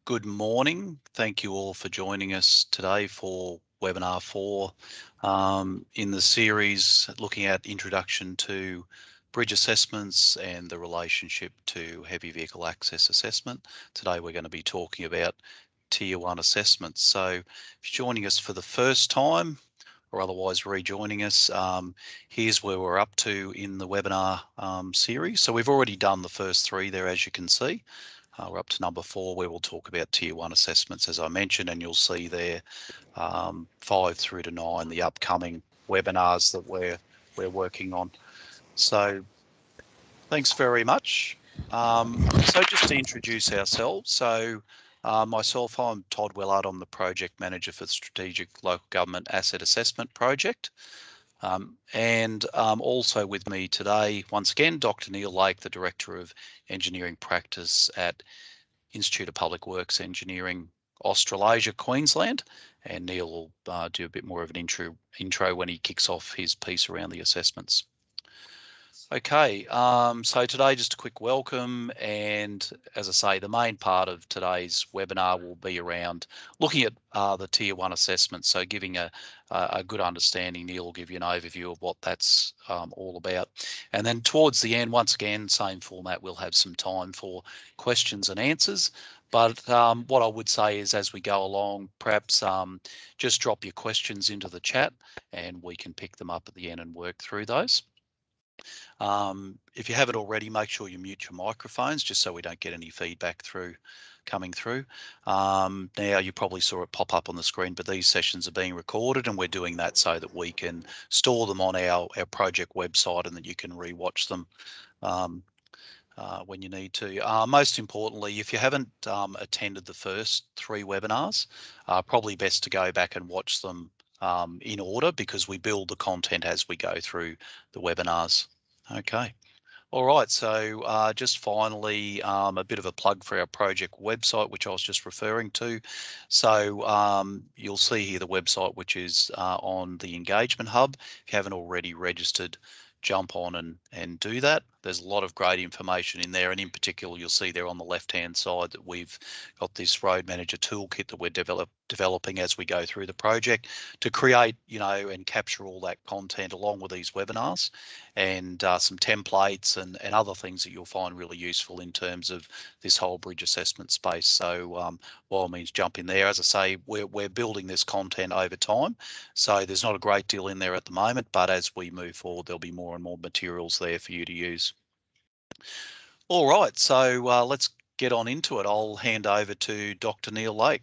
Good morning. Thank you all for joining us today for webinar 4 in the series looking at introduction to bridge assessments and the relationship to heavy vehicle access assessment. Today we're going to be talking about Tier 1 assessments. So if you're joining us for the first time or otherwise rejoining us, here's where we're up to in the webinar series. So we've already done the first 3 there, as you can see. We're up to number 4, where we'll talk about Tier 1 assessments, as I mentioned, and you'll see there 5 through to 9, the upcoming webinars that we're working on. So thanks very much. So just to introduce ourselves, so myself, I'm Todd Willard. I'm the Project Manager for the Strategic Local Government Asset Assessment Project. And also with me today, once again, Dr. Neil Lake, the Director of Engineering Practice at Institute of Public Works Engineering, Australasia, Queensland. And Neil will do a bit more of an intro when he kicks off his piece around the assessments. Okay, so today just a quick welcome, and as I say, the main part of today's webinar will be around looking at the Tier 1 assessment, so giving a good understanding. Neil will give you an overview of what that's all about. And then towards the end, once again, same format, we'll have some time for questions and answers. But what I would say is, as we go along, perhaps just drop your questions into the chat and we can pick them up at the end and work through those. If you haven't already, make sure you mute your microphones just so we don't get any feedback coming through. Now, you probably saw it pop up on the screen, but these sessions are being recorded, and we're doing that so that we can store them on our project website and that you can rewatch them when you need to. Most importantly, if you haven't attended the first 3 webinars, probably best to go back and watch them in order, because we build the content as we go through the webinars. Okay. All right, so just finally, a bit of a plug for our project website, which I was just referring to. So you'll see here the website, which is on the Engagement Hub. If you haven't already registered, jump on and do that. There's a lot of great information in there, and in particular, you'll see there on the left-hand side that we've got this Road Manager toolkit that we're developing as we go through the project to create, and capture all that content along with these webinars, and some templates and other things that you'll find really useful in terms of this whole bridge assessment space. So by all means, jump in there. As I say, we're building this content over time, so there's not a great deal in there at the moment, but as we move forward, there'll be more and more materials there for you to use. All right, so let's get on into it. I'll hand over to Dr. Neil Lake.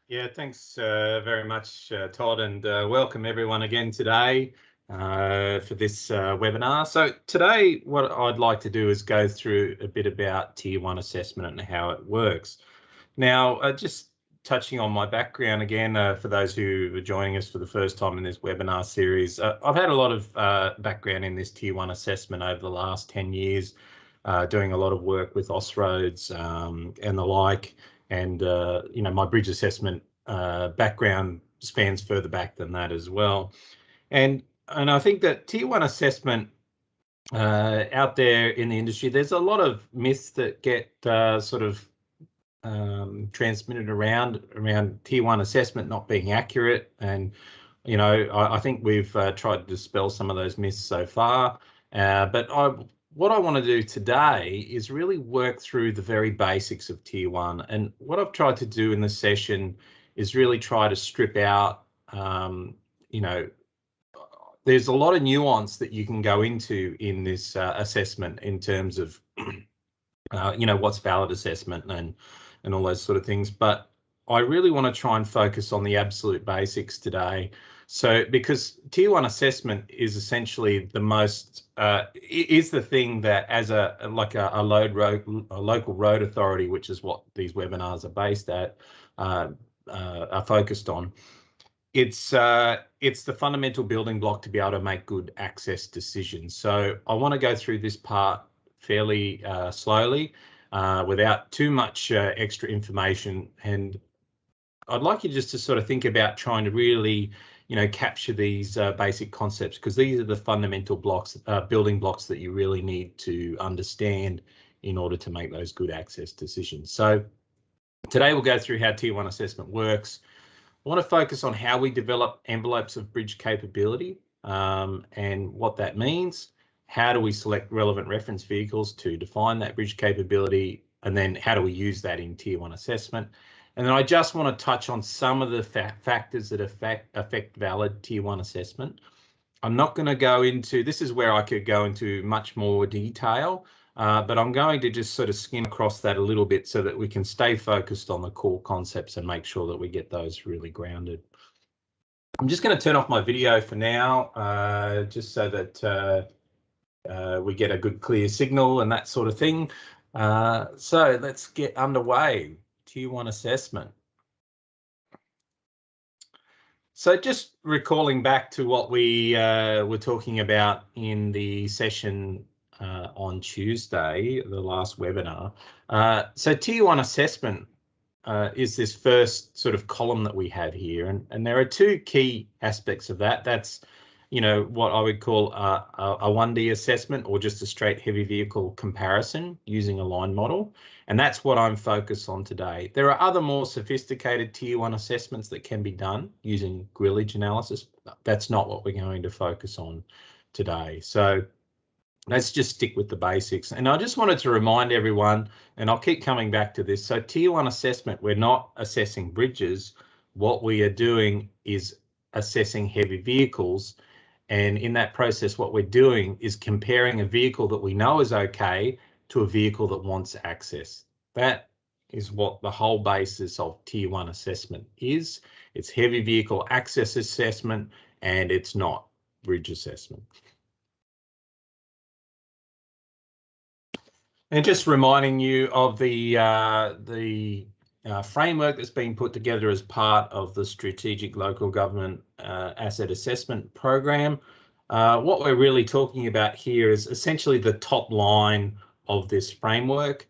Yeah, thanks very much, Todd, and welcome everyone again today for this webinar. So today what I'd like to do is go through a bit about Tier 1 assessment and how it works. Now, just touching on my background again, for those who are joining us for the first time in this webinar series, I've had a lot of background in this Tier 1 assessment over the last 10 years, doing a lot of work with Austroads and the like. And, my bridge assessment background spans further back than that as well. And I think that Tier 1 assessment out there in the industry, there's a lot of myths that get sort of transmitted around Tier 1 assessment not being accurate. And, I think we've tried to dispel some of those myths so far. But what I want to do today is really work through the very basics of Tier 1. And what I've tried to do in this session is really try to strip out, there's a lot of nuance that you can go into in this assessment in terms of, what's valid assessment and all those sort of things. But I really want to try and focus on the absolute basics today. So because Tier 1 assessment is essentially the most, is the thing that as a local road authority, which is what these webinars are based at, are focused on. It's the fundamental building block to be able to make good access decisions. So I want to go through this part fairly slowly, without too much extra information. And I'd like you just to sort of think about trying to really, capture these basic concepts, because these are the fundamental blocks, building blocks that you really need to understand in order to make those good access decisions. So Today we'll go through how Tier 1 assessment works. I want to focus on how we develop envelopes of bridge capability and what that means. How do we select relevant reference vehicles to define that bridge capability? And then how do we use that in Tier 1 assessment? And then I just want to touch on some of the factors that affect valid Tier 1 assessment. I'm not going to go into, this is where I could go into much more detail, but I'm going to just sort of skim across that a little bit so that we can stay focused on the core concepts and make sure that we get those really grounded. I'm just going to turn off my video for now, just so that we get a good clear signal and that sort of thing. So let's get underway. Tier 1 assessment. So just recalling back to what we were talking about in the session on Tuesday, the last webinar. So Tier 1 assessment is this first sort of column that we have here. And there are two key aspects of that. That's, you know, what I would call a 1D assessment, or just a straight heavy vehicle comparison using a line model. And that's what I'm focused on today. There are other more sophisticated Tier 1 assessments that can be done using grillage analysis. That's not what we're going to focus on today. So let's just stick with the basics. And I just wanted to remind everyone, and I'll keep coming back to this. So Tier 1 assessment, we're not assessing bridges. What we are doing is assessing heavy vehicles. And in that process, what we're doing is comparing a vehicle that we know is okay to a vehicle that wants access. That is what the whole basis of Tier 1 assessment is. It's heavy vehicle access assessment, and it's not bridge assessment. And just reminding you of the framework that's been put together as part of the Strategic Local Government Asset Assessment Program. What we're really talking about here is essentially the top line of this framework.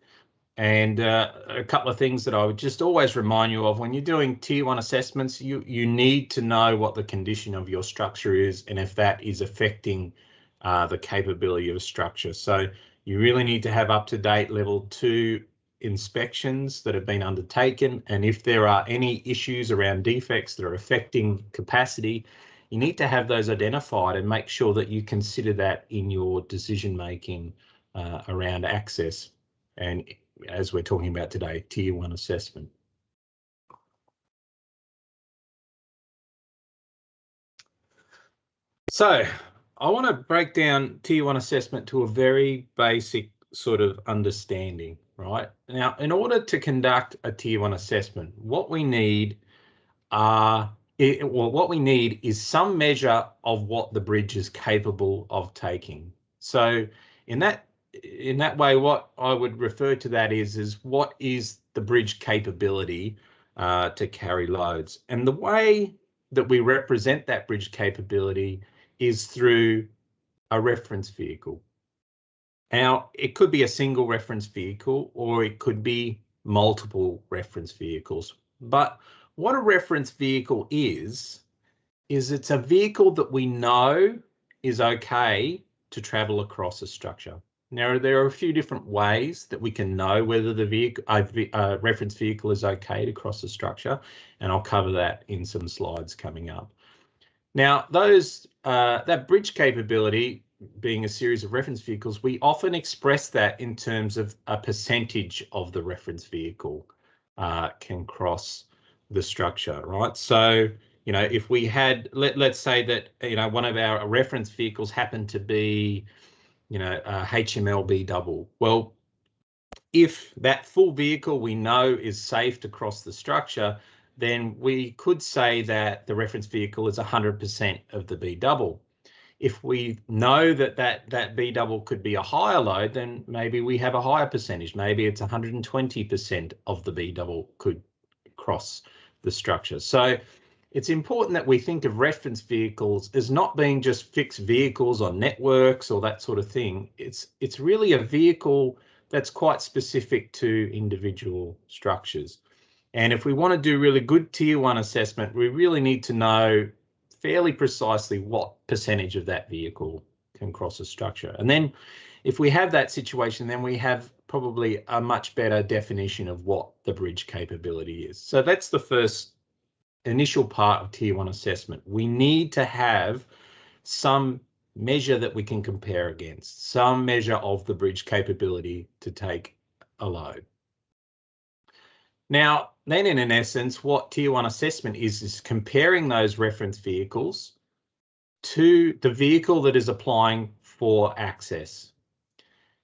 And a couple of things that I would just always remind you of: when you're doing Tier 1 assessments, you need to know what the condition of your structure is and if that is affecting the capability of a structure. So you really need to have up-to-date level 2 inspections that have been undertaken. And if there are any issues around defects that are affecting capacity, you need to have those identified and make sure that you consider that in your decision making around access. And as we're talking about today, Tier 1 assessment. So I want to break down Tier 1 assessment to a very basic sort of understanding, right? Now, in order to conduct a Tier 1 assessment, what we need is some measure of what the bridge is capable of taking. So in that way, what I would refer to that is what is the bridge capability to carry loads. And the way that we represent that bridge capability is through a reference vehicle. Now, it could be a single reference vehicle, or it could be multiple reference vehicles. But what a reference vehicle is it's a vehicle that we know is okay to travel across a structure. Now, there are a few different ways that we can know whether the reference vehicle is okay to cross a structure, and I'll cover that in some slides coming up. Now, that bridge capability, being a series of reference vehicles, we often express that in terms of a percentage of the reference vehicle can cross the structure, right? So, you know, if we had, let's say that, you know, one of our reference vehicles happened to be, you know, a HMLB double. Well, if that full vehicle we know is safe to cross the structure, then we could say that the reference vehicle is 100% of the B double. If we know that that B double could be a higher load, then maybe we have a higher percentage. Maybe it's 120% of the B double could cross the structure. So it's important that we think of reference vehicles as not being just fixed vehicles on networks or that sort of thing. It's really a vehicle that's quite specific to individual structures. And if we want to do really good Tier 1 assessment, we really need to know fairly precisely what percentage of that vehicle can cross a structure. And then if we have that situation, then we have probably a much better definition of what the bridge capability is. So that's the first initial part of Tier 1 assessment. We need to have some measure that we can compare against, some measure of the bridge capability to take a load. Now, then in essence, what Tier 1 assessment is comparing those reference vehicles to the vehicle that is applying for access.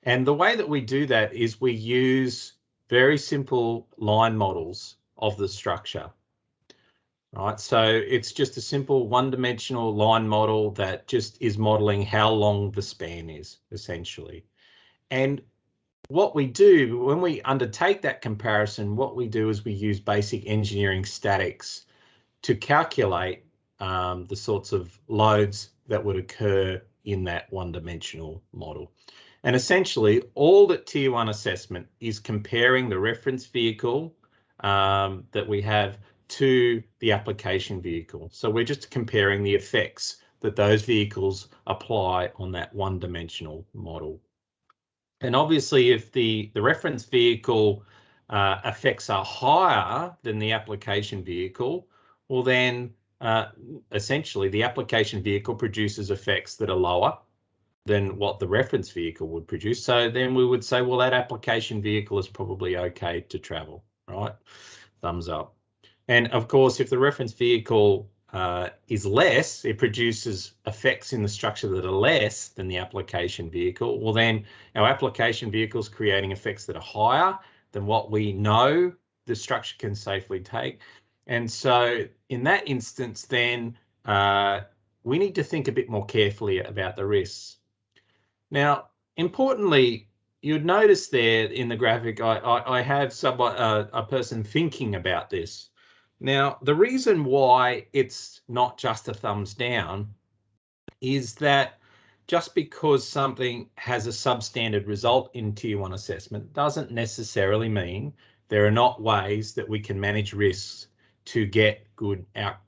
And the way that we do that is we use very simple line models of the structure. Right, so it's just a simple one-dimensional line model that just is modeling how long the span is, essentially. And what we do when we undertake that comparison, what we do is we use basic engineering statics to calculate the sorts of loads that would occur in that one-dimensional model. And essentially, all that Tier 1 assessment is comparing the reference vehicle that we have to the application vehicle. So we're just comparing the effects that those vehicles apply on that one-dimensional model. And obviously, if the reference vehicle effects are higher than the application vehicle, well then essentially the application vehicle produces effects that are lower than what the reference vehicle would produce. So then we would say, well, that application vehicle is probably okay to travel, right? Thumbs up. And of course, if the reference vehicle is less, it produces effects in the structure that are less than the application vehicle, well then our application vehicle is creating effects that are higher than what we know the structure can safely take. And so in that instance, then we need to think a bit more carefully about the risks. Now, importantly, you'd notice there in the graphic, I have a person thinking about this. Now, the reason why it's not just a thumbs down is that just because something has a substandard result in Tier 1 assessment doesn't necessarily mean there are not ways that we can manage risks to get good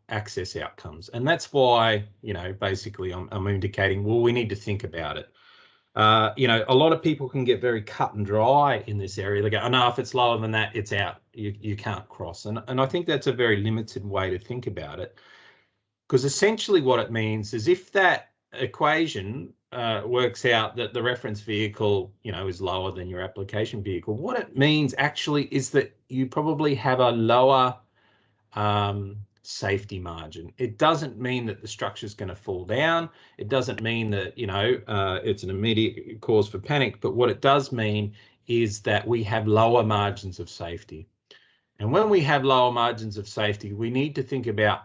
access outcomes. And that's why, you know, basically I'm indicating, well, we need to think about it. You know, a lot of people can get very cut and dry in this area. They go, oh, no, if it's lower than that, it's out. You can't cross. And I think that's a very limited way to think about it, because essentially what it means is if that equation works out that the reference vehicle, you know, is lower than your application vehicle, what it means actually is that you probably have a lower safety margin. It doesn't mean that the structure is going to fall down. It doesn't mean that, you know, it's an immediate cause for panic. But what it does mean is that we have lower margins of safety. And when we have lower margins of safety, we need to think about,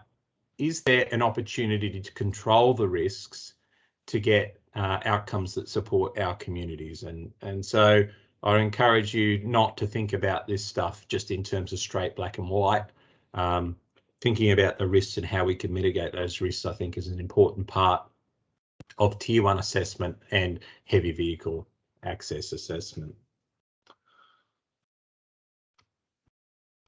is there an opportunity to control the risks to get outcomes that support our communities? And so I encourage you not to think about this stuff just in terms of straight black and white. Thinking about the risks and how we can mitigate those risks, I think, is an important part of Tier 1 assessment and heavy vehicle access assessment.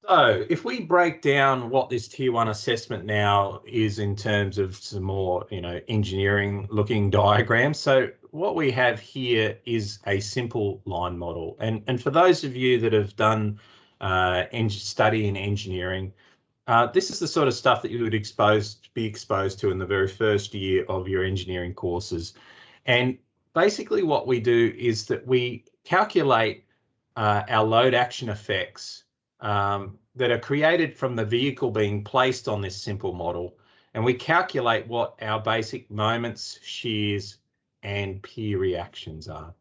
So if we break down what this Tier 1 assessment now is in terms of some more, you know, engineering looking diagrams. So what we have here is a simple line model. And for those of you that have done study in engineering, this is the sort of stuff that you would be exposed to in the very first year of your engineering courses. And basically what we do is that we calculate our load action effects that are created from the vehicle being placed on this simple model. And we calculate what our basic moments, shears, and peer reactions are.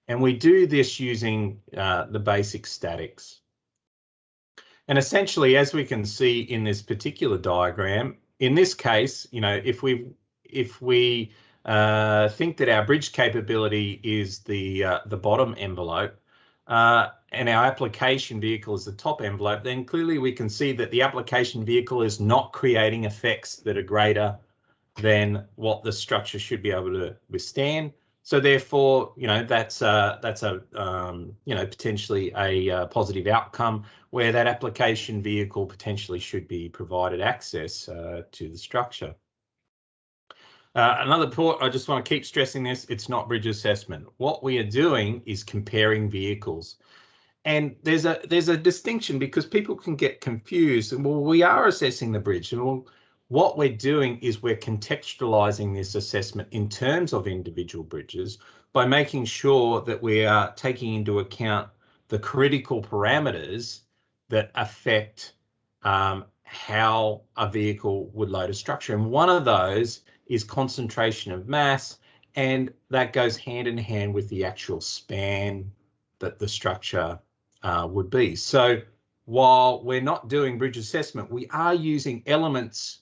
And we do this using the basic statics. And essentially, as we can see in this particular diagram, in this case, you know, if we think that our bridge capability is the bottom envelope and our application vehicle is the top envelope, then clearly we can see that the application vehicle is not creating effects that are greater than what the structure should be able to withstand. So therefore, you know, that's a you know, potentially a positive outcome where that application vehicle potentially should be provided access to the structure. Another point, I just want to keep stressing this, it's not bridge assessment. What we are doing is comparing vehicles. And there's a distinction because people can get confused. And well, we are assessing the bridge, and well, what we're doing is we're contextualizing this assessment in terms of individual bridges by making sure that we are taking into account the critical parameters that affect how a vehicle would load a structure. And one of those is concentration of mass, and that goes hand in hand with the actual span that the structure would be. So while we're not doing bridge assessment, we are using elements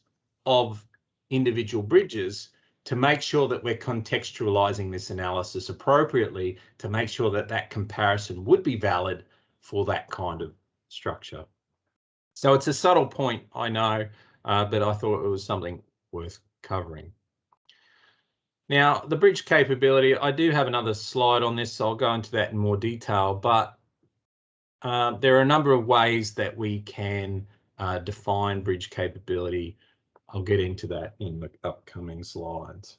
of individual bridges to make sure that we're contextualizing this analysis appropriately to make sure that that comparison would be valid for that kind of structure. So it's a subtle point, I know, but I thought it was something worth covering. Now, the bridge capability, I do have another slide on this, so I'll go into that in more detail, but there are a number of ways that we can define bridge capability. I'll get into that in the upcoming slides.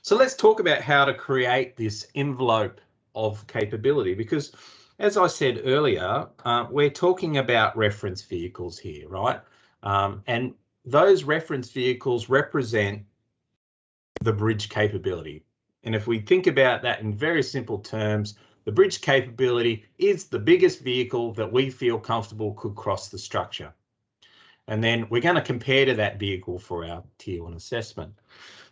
So let's talk about how to create this envelope of capability, because as I said earlier, we're talking about reference vehicles here, right? And those reference vehicles represent the bridge capability. And if we think about that in very simple terms, the bridge capability is the biggest vehicle that we feel comfortable could cross the structure. And then we're going to compare to that vehicle for our Tier 1 assessment.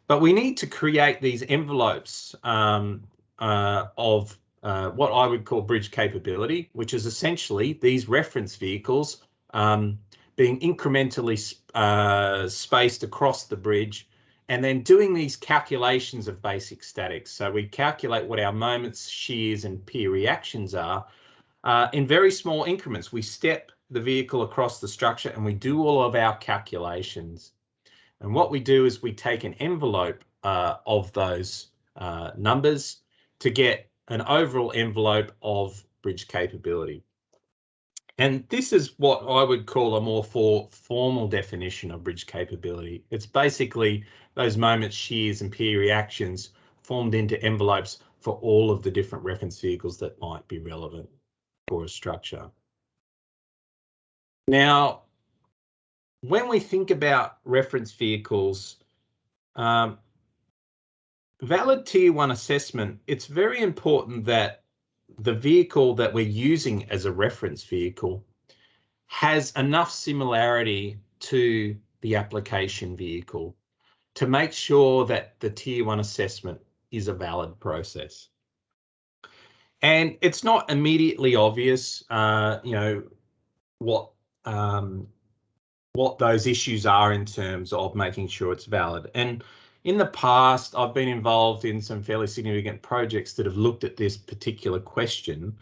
But we need to create these envelopes of what I would call bridge capability, which is essentially these reference vehicles being incrementally spaced across the bridge, and then doing these calculations of basic statics. So we calculate what our moments, shears, and peer reactions are in very small increments. We step the vehicle across the structure and we do all of our calculations. And what we do is we take an envelope of those numbers to get an overall envelope of bridge capability. And this is what I would call a more formal definition of bridge capability. It's basically those moments, shears, and peer reactions formed into envelopes for all of the different reference vehicles that might be relevant for a structure. Now, when we think about reference vehicles, valid Tier 1 assessment, it's very important that the vehicle that we're using as a reference vehicle has enough similarity to the application vehicle to make sure that the Tier 1 assessment is a valid process. And it's not immediately obvious, what those issues are in terms of making sure it's valid. And in the past, I've been involved in some fairly significant projects that have looked at this particular question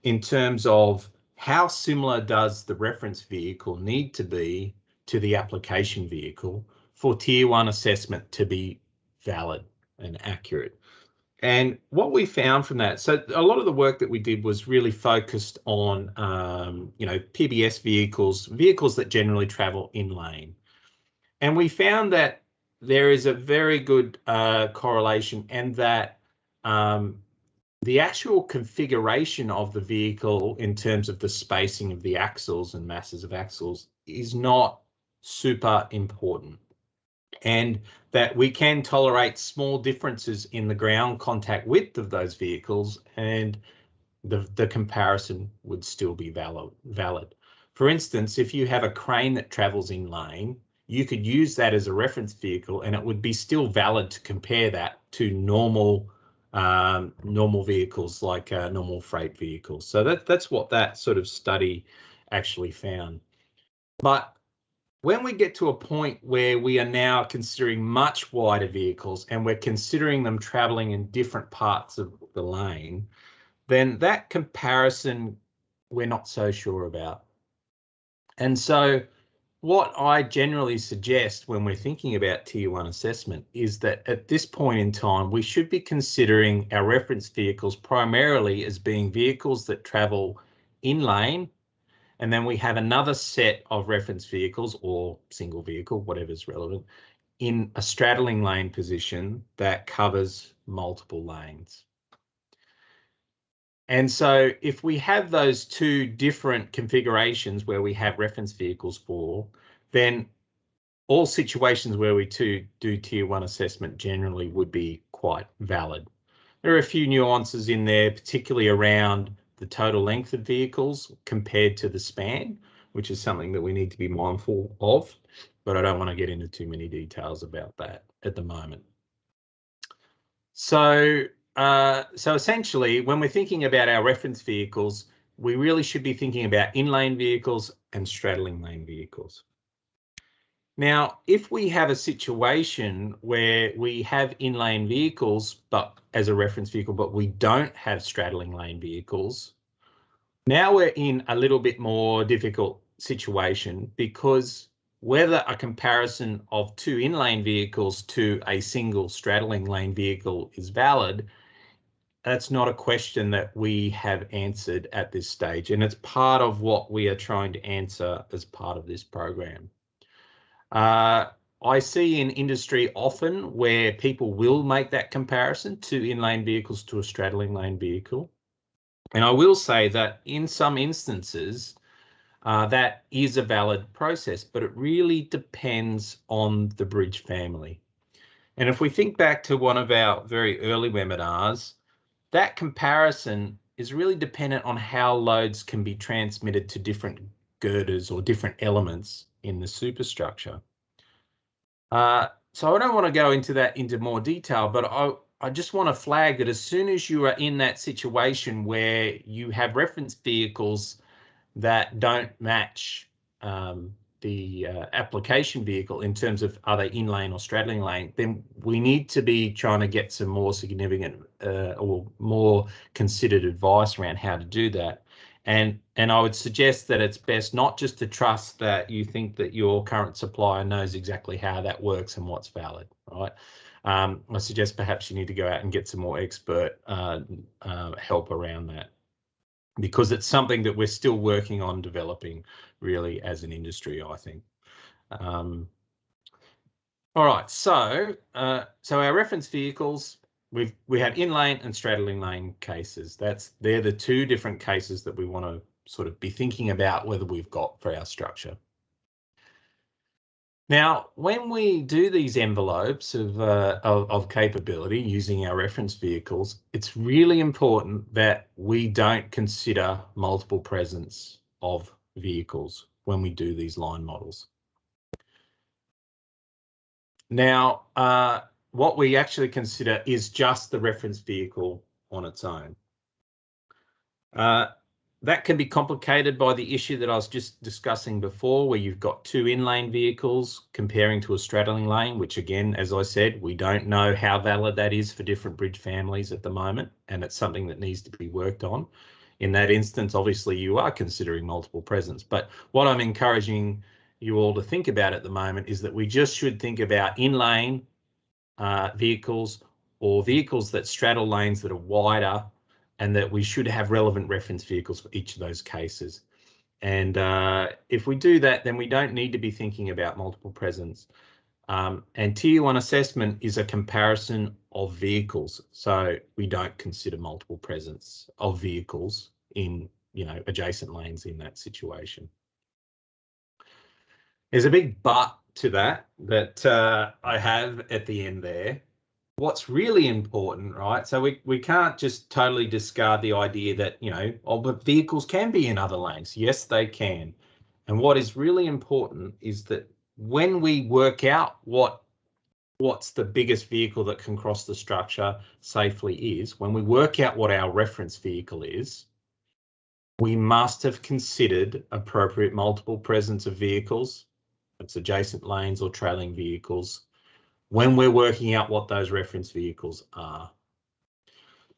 in terms of how similar does the reference vehicle need to be to the application vehicle for Tier 1 assessment to be valid and accurate. And what we found from that, so a lot of the work that we did was really focused on, PBS vehicles that generally travel in lane. And we found that there is a very good correlation, and that the actual configuration of the vehicle in terms of the spacing of the axles and masses of axles is not super important, and that we can tolerate small differences in the ground contact width of those vehicles, and the comparison would still be valid. For instance, if you have a crane that travels in lane, you could use that as a reference vehicle and it would be still valid to compare that to normal vehicles like normal freight vehicles. So that's what that sort of study actually found. But when we get to a point where we are now considering much wider vehicles and we're considering them traveling in different parts of the lane, then that comparison we're not so sure about. And so what I generally suggest when we're thinking about Tier 1 assessment is that at this point in time, we should be considering our reference vehicles primarily as being vehicles that travel in lane, and then we have another set of reference vehicles or single vehicle, whatever's relevant, in a straddling lane position that covers multiple lanes. And so if we have those two different configurations where we have reference vehicles for, then all situations where we do tier 1 assessment generally would be quite valid. There are a few nuances in there, particularly around the total length of vehicles compared to the span, which is something that we need to be mindful of, but I don't want to get into too many details about that at the moment. So essentially, when we're thinking about our reference vehicles, we really should be thinking about in-lane vehicles and straddling lane vehicles. Now, if we have a situation where we have in-lane vehicles, but as a reference vehicle, but we don't have straddling lane vehicles, now we're in a little bit more difficult situation, because whether a comparison of two in-lane vehicles to a single straddling lane vehicle is valid, that's not a question that we have answered at this stage, and it's part of what we are trying to answer as part of this program. I see in industry often where people will make that comparison to in-lane vehicles to a straddling lane vehicle. And I will say that in some instances, that is a valid process, but it really depends on the bridge family. And if we think back to one of our very early webinars, that comparison is really dependent on how loads can be transmitted to different girders or different elements in the superstructure. So I don't want to go into more detail, but I just want to flag that as soon as you are in that situation where you have reference vehicles that don't match the application vehicle in terms of are they in lane or straddling lane, then we need to be trying to get some more significant or more considered advice around how to do that. And I would suggest that it's best not just to trust that you think that your current supplier knows exactly how that works and what's valid, right? I suggest perhaps you need to go out and get some more expert help around that, because it's something that we're still working on developing really as an industry, I think. All right, so our reference vehicles, we have in-lane and straddling lane cases. They're the two different cases that we want to sort of be thinking about whether we've got for our structure. Now, when we do these envelopes of capability using our reference vehicles, it's really important that we don't consider multiple presence of vehicles when we do these line models. Now, what we actually consider is just the reference vehicle on its own. That can be complicated by the issue that I was just discussing before, where you've got two in-lane vehicles comparing to a straddling lane, which again, as I said, we don't know how valid that is for different bridge families at the moment, and it's something that needs to be worked on. In that instance, obviously you are considering multiple presence, but what I'm encouraging you all to think about at the moment is that we just should think about in-lane vehicles or vehicles that straddle lanes that are wider, and that we should have relevant reference vehicles for each of those cases. And if we do that, then we don't need to be thinking about multiple presence. And tier 1 assessment is a comparison of vehicles, so we don't consider multiple presence of vehicles in, adjacent lanes in that situation. There's a big but to that I have at the end there. What's really important, right? So we can't just totally discard the idea that, but vehicles can be in other lanes. Yes, they can. And what is really important is that when we work out what's the biggest vehicle that can cross the structure safely is, when we work out what our reference vehicle is, we must have considered appropriate multiple presence of vehicles, it's adjacent lanes or trailing vehicles, when we're working out what those reference vehicles are.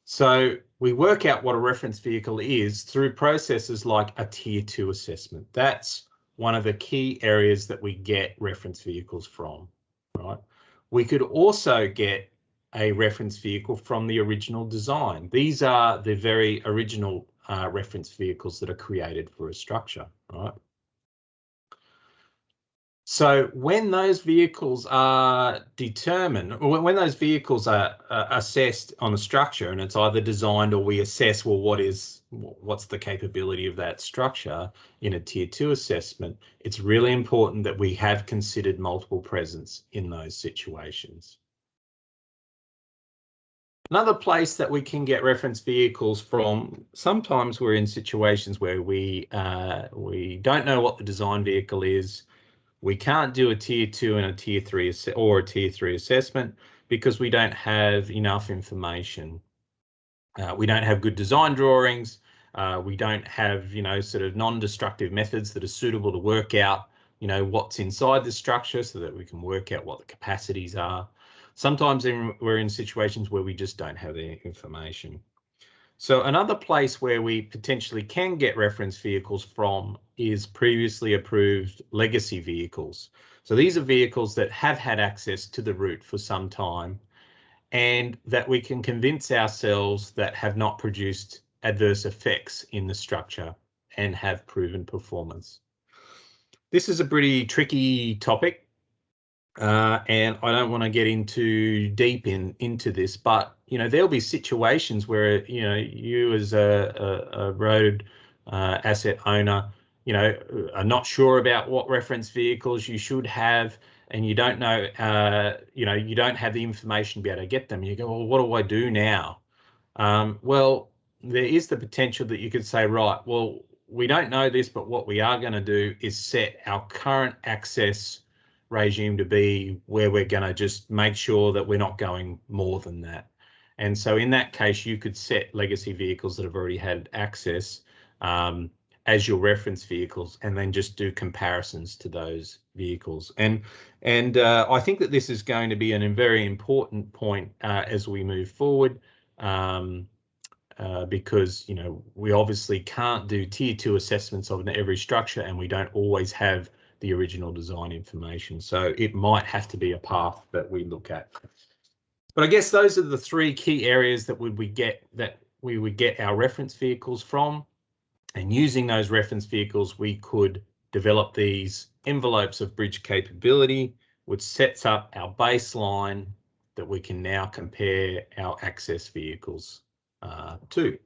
So we work out what a reference vehicle is through processes like a tier 2 assessment. That's one of the key areas that we get reference vehicles from, right? We could also get a reference vehicle from the original design. These are the very original reference vehicles that are created for a structure, right? So when those vehicles are determined, or when those vehicles are assessed on a structure, and it's either designed or we assess, well, what's the capability of that structure in a tier 2 assessment, it's really important that we have considered multiple presence in those situations. Another place that we can get reference vehicles from, sometimes we're in situations where we don't know what the design vehicle is. We can't do a tier 2 and a tier 3 or a tier 3 assessment because we don't have enough information. We don't have good design drawings. We don't have, sort of non-destructive methods that are suitable to work out, what's inside the structure so that we can work out what the capacities are. Sometimes we're in situations where we just don't have the information. So another place where we potentially can get reference vehicles from is previously approved legacy vehicles. So these are vehicles that have had access to the route for some time and that we can convince ourselves that have not produced adverse effects in the structure and have proven performance. This is a pretty tricky topic. And I don't want to get into deep into this, but there'll be situations where you as a road asset owner are not sure about what reference vehicles you should have, and you don't know you don't have the information to be able to get them. You go, well, what do I do now? Well, there is the potential that you could say, right, well, we don't know this, but what we are going to do is set our current access regime to be where we're going to just make sure that we're not going more than that. And so in that case, you could set legacy vehicles that have already had access as your reference vehicles, and then just do comparisons to those vehicles. And I think that this is going to be a very important point as we move forward. Because we obviously can't do tier 2 assessments of every structure, and we don't always have the original design information. So it might have to be a path that we look at. But I guess those are the three key areas that we would get our reference vehicles from. And using those reference vehicles, we could develop these envelopes of bridge capability, which sets up our baseline that we can now compare our access vehicles to.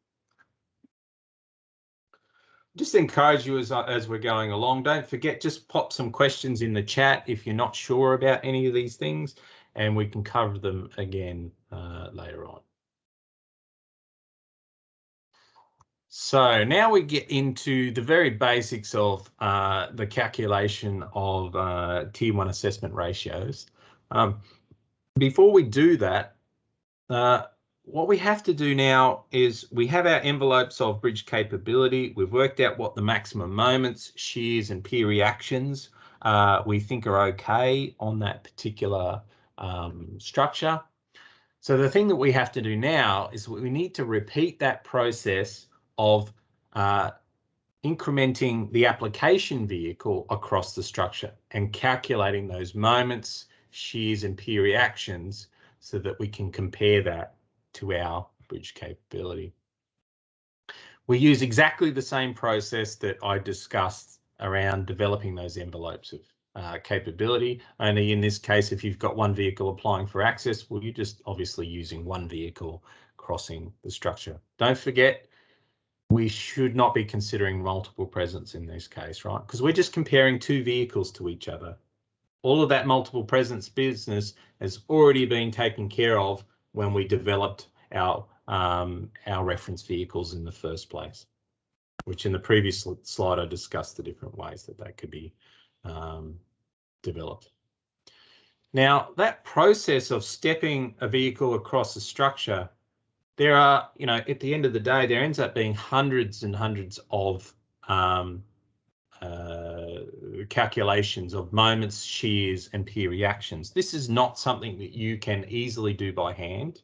Just encourage you as we're going along, don't forget, just pop some questions in the chat if you're not sure about any of these things, and we can cover them again later on. So now we get into the very basics of the calculation of tier 1 assessment ratios. Before we do that, what we have to do now is we have our envelopes of bridge capability. We've worked out what the maximum moments, shears, and peer reactions we think are okay on that particular structure. So the thing that we have to do now is we need to repeat that process of incrementing the application vehicle across the structure and calculating those moments, shears, and peer reactions so that we can compare that to our bridge capability. We use exactly the same process that I discussed around developing those envelopes of capability, only in this case, if you've got one vehicle applying for access, well, you're just obviously using one vehicle crossing the structure. Don't forget, we should not be considering multiple presence in this case, right? Because we're just comparing two vehicles to each other. All of that multiple presence business has already been taken care of when we developed our reference vehicles in the first place, which in the previous slide I discussed the different ways that they could be developed. Now, that process of stepping a vehicle across a structure, there are, at the end of the day, there ends up being hundreds and hundreds of calculations of moments, shears, and peer reactions. This is not something that you can easily do by hand.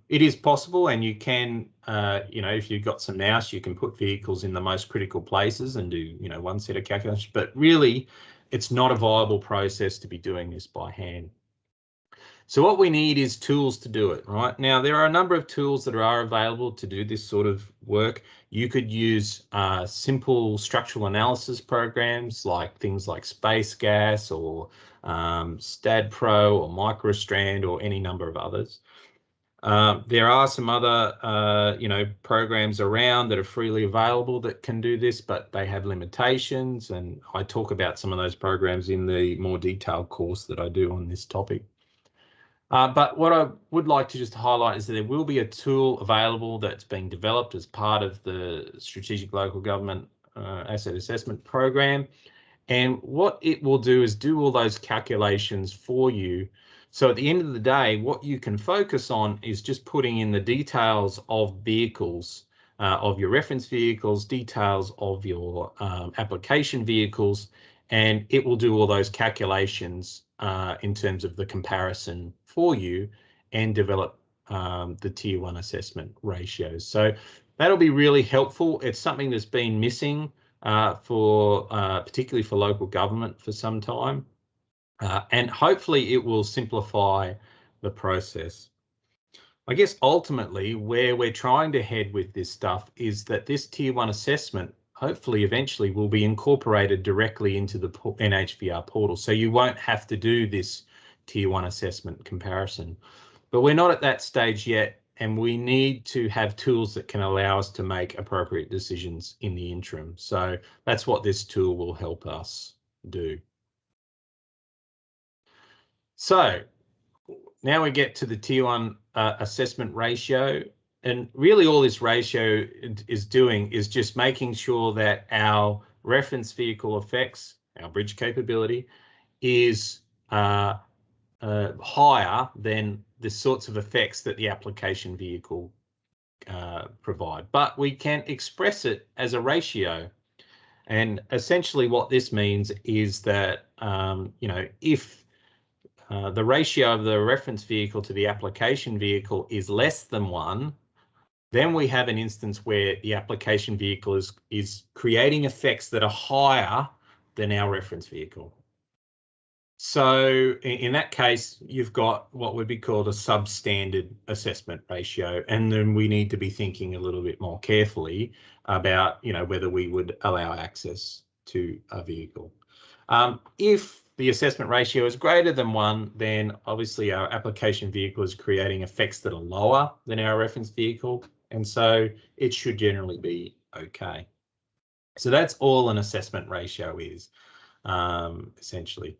It is possible, and you can, if you've got some mouse, you can put vehicles in the most critical places and do, one set of calculations, but really it's not a viable process to be doing this by hand. So what we need is tools to do it, right? Now, there are a number of tools that are available to do this sort of work. You could use simple structural analysis programs like things like SpaceGAS or StadPro or MicroStrand or any number of others. There are some other, programs around that are freely available that can do this, but they have limitations. And I talk about some of those programs in the more detailed course that I do on this topic. But what I would like to just highlight is that there will be a tool available that's being developed as part of the Strategic Local Government Asset Assessment Program. And what it will do is do all those calculations for you. So at the end of the day, what you can focus on is just putting in the details of vehicles, of your reference vehicles, details of your application vehicles, and it will do all those calculations in terms of the comparison for you and develop the Tier 1 assessment ratios. So that'll be really helpful. It's something that's been missing particularly for local government for some time. And hopefully it will simplify the process. I guess ultimately where we're trying to head with this stuff is that this Tier 1 assessment hopefully eventually will be incorporated directly into the NHVR portal. So you won't have to do this Tier 1 assessment comparison. But we're not at that stage yet, and we need to have tools that can allow us to make appropriate decisions in the interim. So that's what this tool will help us do. So now we get to the Tier 1 assessment ratio. And really all this ratio is doing is just making sure that our reference vehicle effects, our bridge capability, is higher than the sorts of effects that the application vehicle provide. But we can express it as a ratio. And essentially what this means is that, if the ratio of the reference vehicle to the application vehicle is less than 1, then we have an instance where the application vehicle is creating effects that are higher than our reference vehicle. So in that case, you've got what would be called a substandard assessment ratio. And then we need to be thinking a little bit more carefully about, whether we would allow access to a vehicle. If the assessment ratio is greater than 1, then obviously our application vehicle is creating effects that are lower than our reference vehicle. And so it should generally be okay. So that's all an assessment ratio is, essentially.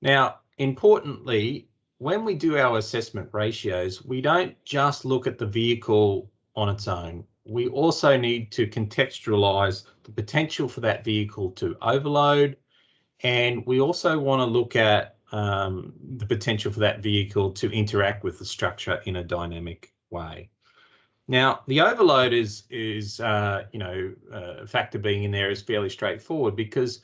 Now, importantly, when we do our assessment ratios, we don't just look at the vehicle on its own. We also need to contextualize the potential for that vehicle to overload. And we also want to look at the potential for that vehicle to interact with the structure in a dynamic way. Now, the overload factor being in there is fairly straightforward because,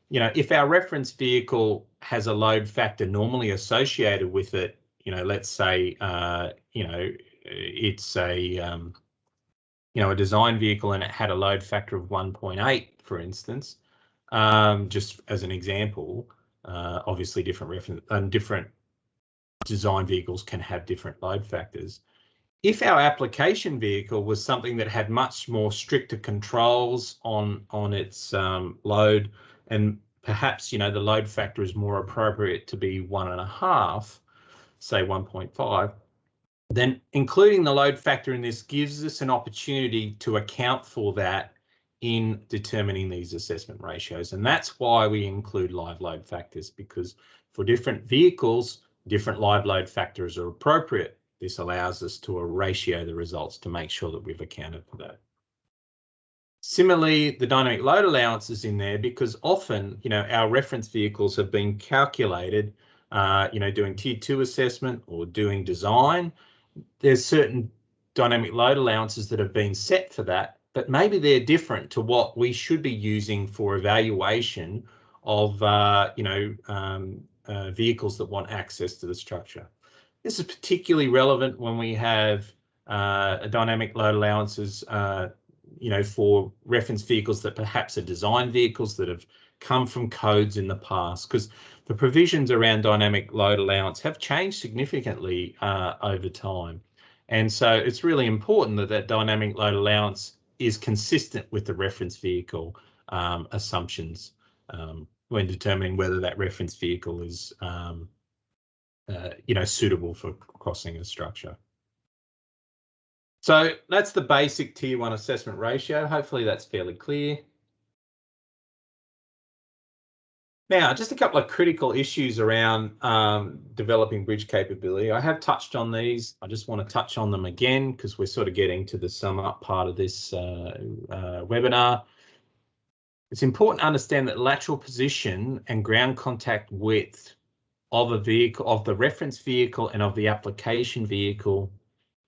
if our reference vehicle has a load factor normally associated with it, let's say, it's a design vehicle and it had a load factor of 1.8, for instance, just as an example. Obviously different design vehicles can have different load factors. If our application vehicle was something that had much more stricter controls on its load, and perhaps the load factor is more appropriate to be 1.5, say 1.5, then including the load factor in this gives us an opportunity to account for that in determining these assessment ratios. And that's why we include live load factors, because for different vehicles, different live load factors are appropriate. This allows us to ratio the results to make sure that we've accounted for that. Similarly, the dynamic load allowance is in there because often, our reference vehicles have been calculated, doing Tier 2 assessment or doing design. There's certain dynamic load allowances that have been set for that, but maybe they're different to what we should be using for evaluation of, vehicles that want access to the structure. This is particularly relevant when we have dynamic load allowances you know, for reference vehicles that perhaps are design vehicles that have come from codes in the past, because the provisions around dynamic load allowance have changed significantly over time. And so it's really important that that dynamic load allowance is consistent with the reference vehicle assumptions when determining whether that reference vehicle is you know, suitable for crossing a structure. So that's the basic Tier 1 assessment ratio. Hopefully that's fairly clear. Now, just a couple of critical issues around developing bridge capability. I have touched on these. I just want to touch on them again because we're sort of getting to the sum up part of this webinar. It's important to understand that lateral position and ground contact width of a vehicle, of the reference vehicle and of the application vehicle,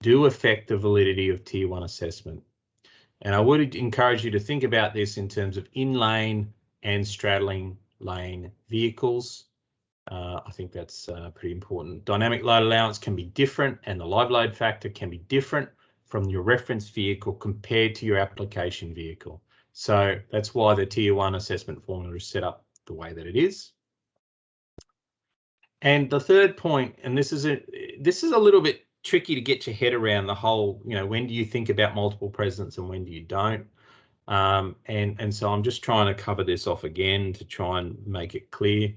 do affect the validity of Tier 1 assessment. And I would encourage you to think about this in terms of in-lane and straddling lane vehicles. I think that's pretty important. Dynamic load allowance can be different and the live load factor can be different from your reference vehicle compared to your application vehicle. So that's why the Tier 1 assessment formula is set up the way that it is. And the third point, and this is a little bit tricky to get your head around, the whole, you know, when do you think about multiple presence and when do you don't? And so I'm just trying to cover this off again to try and make it clear.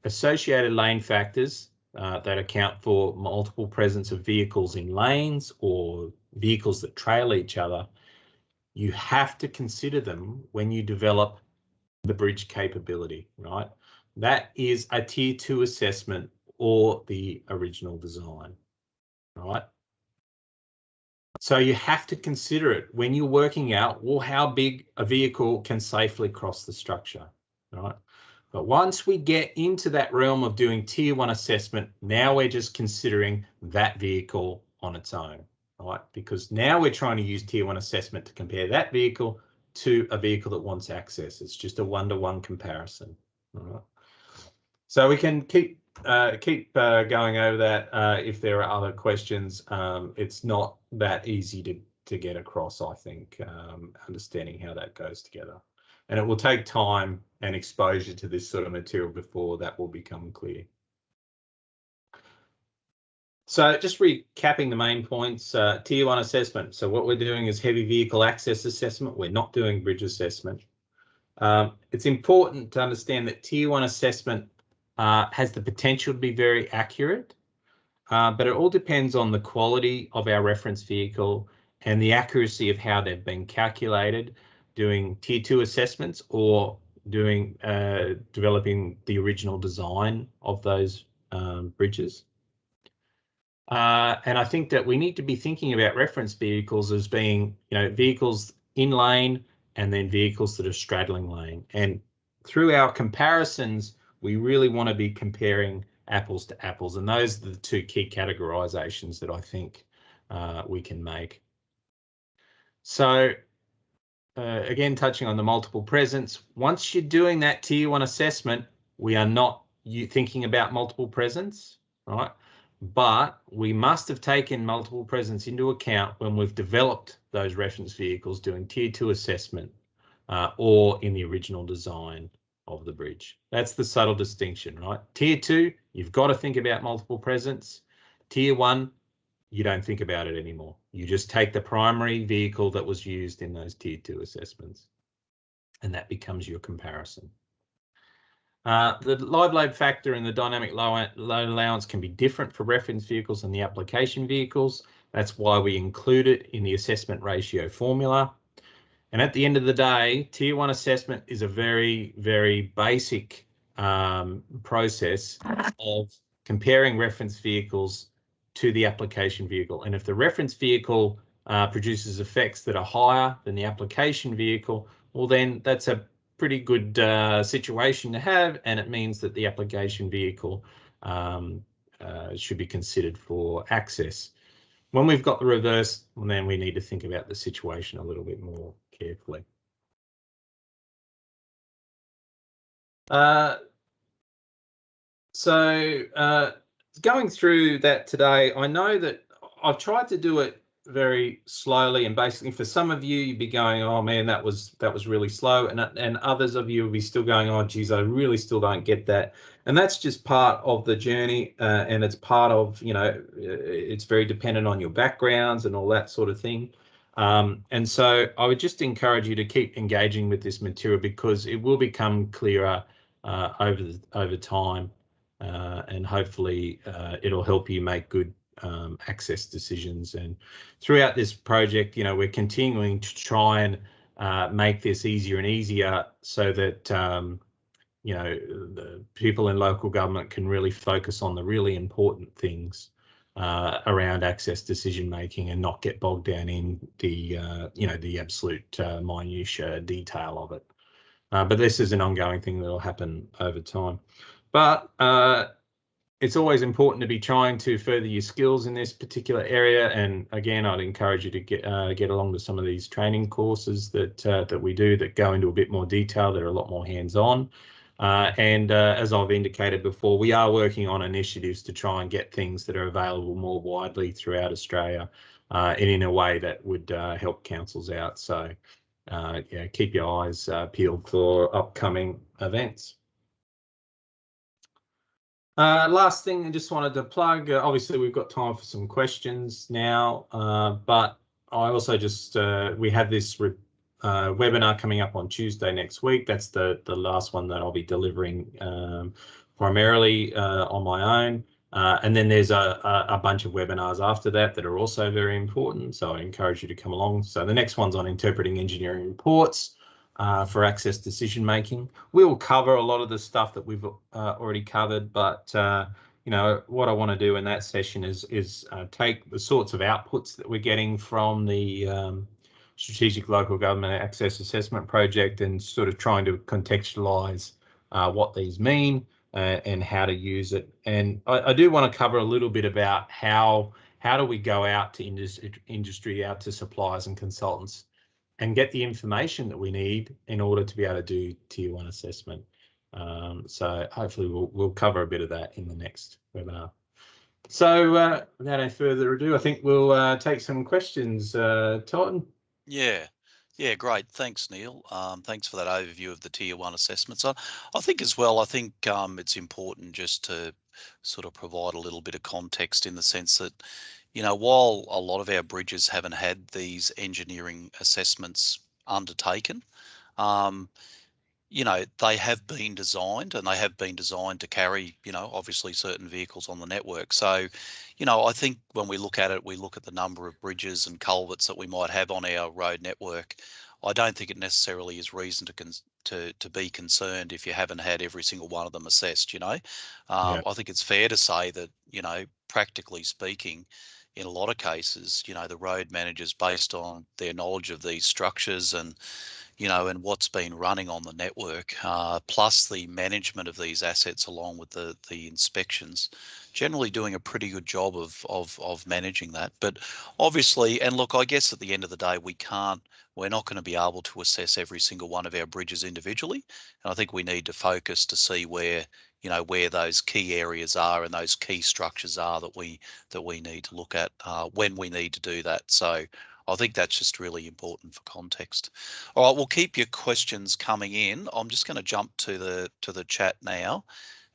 Associated lane factors that account for multiple presence of vehicles in lanes or vehicles that trail each other, you have to consider them when you develop the bridge capability, right? That is a Tier 2 assessment or the original design, right? So you have to consider it when you're working out, well, how big a vehicle can safely cross the structure, right? But once we get into that realm of doing Tier 1 assessment, now we're just considering that vehicle on its own, right? Because now we're trying to use Tier 1 assessment to compare that vehicle to a vehicle that wants access. It's just a one-to-one comparison, all right? So we can keep going over that if there are other questions. It's not that easy to get across, I think, understanding how that goes together. And it will take time and exposure to this sort of material before that will become clear. So just recapping the main points, Tier 1 assessment. So what we're doing is heavy vehicle access assessment. We're not doing bridge assessment. It's important to understand that Tier 1 assessment has the potential to be very accurate, but it all depends on the quality of our reference vehicle and the accuracy of how they've been calculated, doing Tier 2 assessments or doing developing the original design of those bridges. And I think that we need to be thinking about reference vehicles as being, you know, vehicles in lane and then vehicles that are straddling lane. And through our comparisons, we really want to be comparing apples to apples. And those are the two key categorizations that I think we can make. So again, touching on the multiple presence, once you're doing that Tier 1 assessment, we are not thinking about multiple presence, right? But we must have taken multiple presence into account when we've developed those reference vehicles doing Tier 2 assessment or in the original design of the bridge. That's the subtle distinction, right? Tier 2, you've got to think about multiple presence. Tier 1, you don't think about it anymore. You just take the primary vehicle that was used in those Tier 2 assessments, and that becomes your comparison. The live load factor and the dynamic load allowance can be different for reference vehicles and the application vehicles. That's why we include it in the assessment ratio formula. And at the end of the day, Tier 1 assessment is a very, very basic process of comparing reference vehicles to the application vehicle. And if the reference vehicle produces effects that are higher than the application vehicle, well, then that's a pretty good situation to have, and it means that the application vehicle should be considered for access. When we've got the reverse, well, then we need to think about the situation a little bit more carefully. So going through that today, I know that I've tried to do it very slowly, and basically for some of you, you'd be going, oh man, that was really slow, and others of you will be still going, oh geez, I really still don't get that. And that's just part of the journey, and it's part of, you know, it's very dependent on your backgrounds and all that sort of thing. And so I would just encourage you to keep engaging with this material, because it will become clearer over time, and hopefully it'll help you make good access decisions. And throughout this project, you know, we're continuing to try and make this easier and easier, so that you know, the people in local government can really focus on the really important things around access decision making, and not get bogged down in the you know, the absolute minutiae detail of it. But this is an ongoing thing that will happen over time. But it's always important to be trying to further your skills in this particular area. And again, I'd encourage you to get along to some of these training courses that we do, that go into a bit more detail, that are a lot more hands-on. And as I've indicated before, we are working on initiatives to try and get things that are available more widely throughout Australia, and in a way that would help councils out. So yeah, keep your eyes peeled for upcoming events. Last thing I just wanted to plug, obviously we've got time for some questions now, but I also just, we have this webinar coming up on Tuesday next week. That's the last one that I'll be delivering primarily on my own. And then there's a bunch of webinars after that that are also very important, so I encourage you to come along. So the next one's on interpreting engineering reports for access decision making. We will cover a lot of the stuff that we've already covered, but you know, what I want to do in that session is take the sorts of outputs that we're getting from the Strategic Local Government Access Assessment Project, and sort of trying to contextualise what these mean and how to use it. And I do want to cover a little bit about how do we go out to industry, out to suppliers and consultants, and get the information that we need in order to be able to do Tier 1 assessment. So hopefully we'll cover a bit of that in the next webinar. So without any further ado, I think we'll take some questions. Todd? Yeah, great. Thanks, Neil. Thanks for that overview of the Tier 1 assessments. I think as well, I think it's important just to sort of provide a little bit of context, in the sense that, you know, while a lot of our bridges haven't had these engineering assessments undertaken, you know, they have been designed, and they have been designed to carry, you know, obviously certain vehicles on the network. So, you know, I think when we look at it, we look at the number of bridges and culverts that we might have on our road network. I don't think it necessarily is reason to be concerned if you haven't had every single one of them assessed, you know. Yeah. I think it's fair to say that, you know, practically speaking, in a lot of cases, you know, the road managers, based on their knowledge of these structures and, you know, and what's been running on the network, plus the management of these assets along with the inspections, generally doing a pretty good job of managing that. But obviously, and look, I guess at the end of the day, we're not going to be able to assess every single one of our bridges individually. And I think we need to focus to see where, you know, where those key areas are and those key structures are that we need to look at when we need to do that. So I think that's just really important for context. All right, we'll keep your questions coming in. I'm just going to jump to the chat now,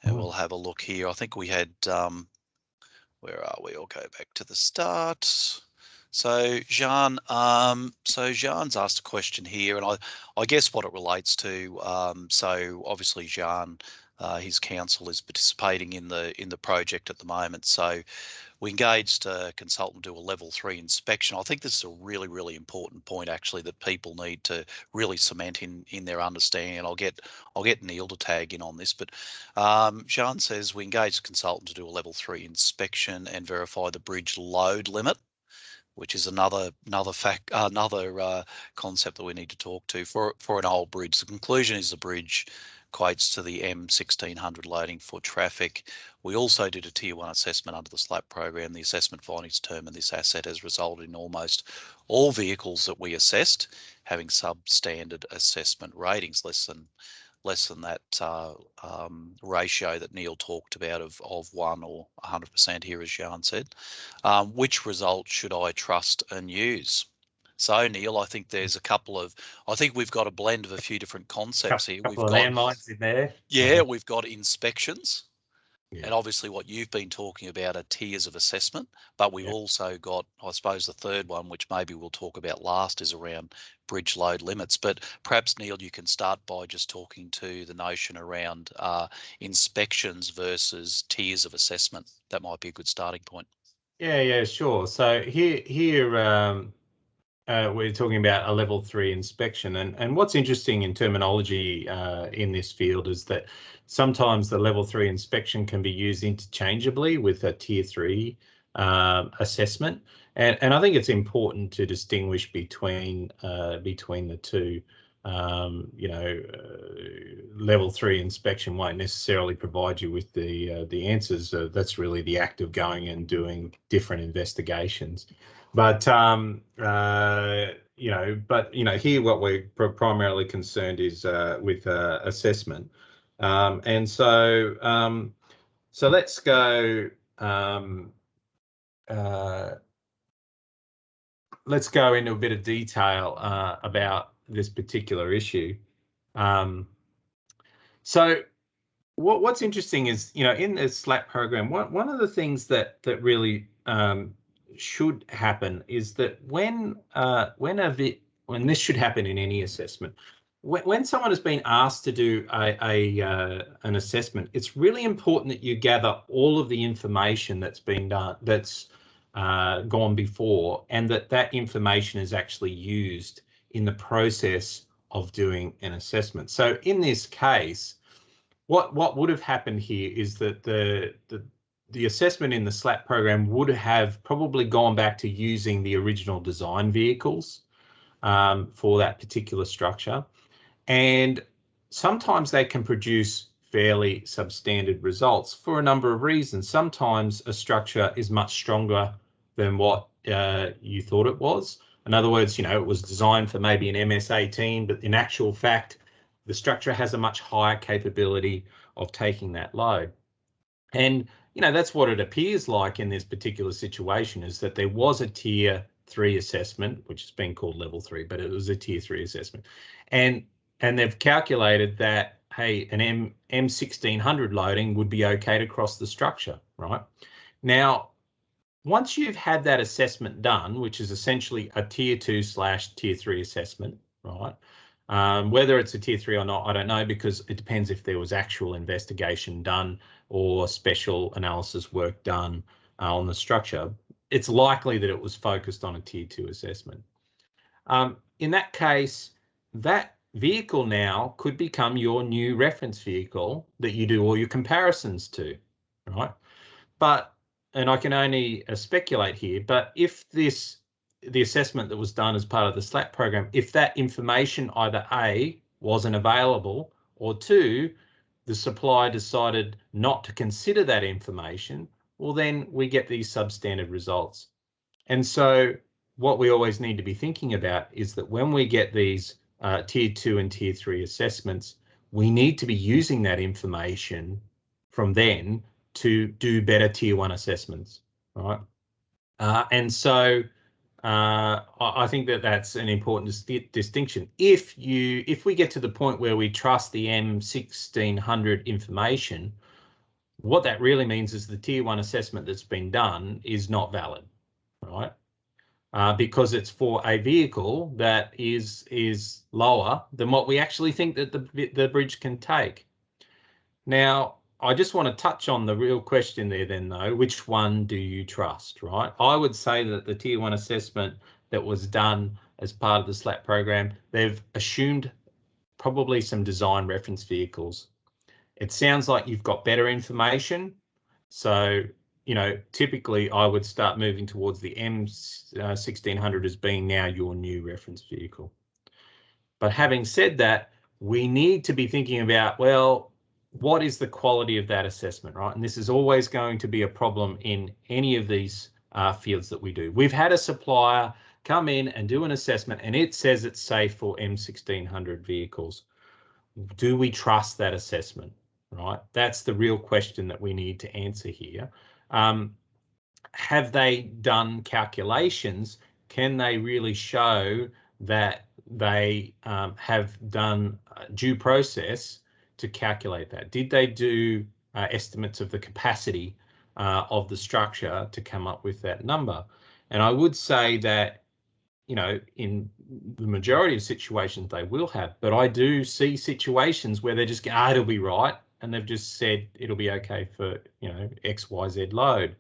and we'll have a look here. I think we had where are we? I'll go back to the start. So Jean, Jean's asked a question here, and I guess what it relates to. So obviously Jean, his council is participating in the project at the moment. So we engaged a consultant to do a level 3 inspection. I think this is a really, really important point, actually, that people need to really cement in their understanding. And I'll get Neil to tag in on this. But Jean says we engaged a consultant to do a level 3 inspection and verify the bridge load limit, which is another concept that we need to talk to for an old bridge. The conclusion is the bridge equates to the M1600 loading for traffic. We also did a Tier 1 assessment under the SLAP program. The assessment findings determined this asset has resulted in almost all vehicles that we assessed having substandard assessment ratings, less than less than that ratio that Neil talked about of 1 or 100% here, as Jan said. Which result should I trust and use? So, Neil, I think there's a couple of, I think we've got a blend of a few different concepts here. Couple We've of got, landmines in there. yeah, we've got inspections. Yeah. And obviously what you've been talking about are tiers of assessment, but we've also got, I suppose, the third one, which maybe we'll talk about last, is around bridge load limits. But perhaps, Neil, you can start by just talking to the notion around inspections versus tiers of assessment. That might be a good starting point. Yeah, sure. So here we're talking about a level 3 inspection, and what's interesting in terminology in this field is that sometimes the level 3 inspection can be used interchangeably with a tier 3 assessment, and I think it's important to distinguish between the two. Level 3 inspection won't necessarily provide you with the answers. That's really the act of going and doing different investigations. But here what we're primarily concerned is with assessment, and so let's go. Let's go into a bit of detail about this particular issue. So what's interesting is, in the SLAP program, one of the things that really should happen is that when this should happen in any assessment, when someone has been asked to do an assessment, it's really important that you gather all of the information that's been done, that's gone before, and that information is actually used in the process of doing an assessment. So in this case, what would have happened here is that the assessment in the SLAP program would have probably gone back to using the original design vehicles for that particular structure. And sometimes they can produce fairly substandard results for a number of reasons. Sometimes a structure is much stronger than what you thought it was. In other words, it was designed for maybe an MS-18, but in actual fact, the structure has a much higher capability of taking that load. And, that's what it appears like in this particular situation, is that there was a tier 3 assessment, which has been called level 3, but it was a tier 3 assessment. And they've calculated that, hey, an M1600 loading would be okay to cross the structure, right? Now, once you've had that assessment done, which is essentially a tier 2/tier 3 assessment, right? Whether it's a tier 3 or not, I don't know, because it depends if there was actual investigation done or special analysis work done on the structure. It's likely that it was focused on a tier 2 assessment. In that case, that vehicle now could become your new reference vehicle that you do all your comparisons to, right? But, and I can only speculate here, but if the assessment that was done as part of the SLAP program, if that information either A, wasn't available, or 2, the supplier decided not to consider that information, well, then we get these substandard results. And so what we always need to be thinking about is that when we get these tier 2 and tier 3 assessments, we need to be using that information from then to do better tier 1 assessments, right? And so I think that that's an important distinction. If we get to the point where we trust the M1600 information, what that really means is the tier 1 assessment that's been done is not valid, right? Because it's for a vehicle that is lower than what we actually think that the bridge can take. Now, I just want to touch on the real question there then, though. Which one do you trust, right? I would say that the tier 1 assessment that was done as part of the SLAP program, they've assumed probably some design reference vehicles. It sounds like you've got better information. So, typically I would start moving towards the M1600 as being now your new reference vehicle. But having said that, we need to be thinking about, well, what is the quality of that assessment, right? And this is always going to be a problem in any of these fields that we do. We've had a supplier come in and do an assessment and it says it's safe for M1600 vehicles. do we trust that assessment, right? That's the real question that we need to answer here. Have they done calculations? Can they really show that they have done due process to calculate that? Did they do estimates of the capacity of the structure to come up with that number? And I would say that, you know, in the majority of situations they will have, but I do see situations where they're just going, it'll be right, and they've just said it'll be okay for, you know, XYZ load.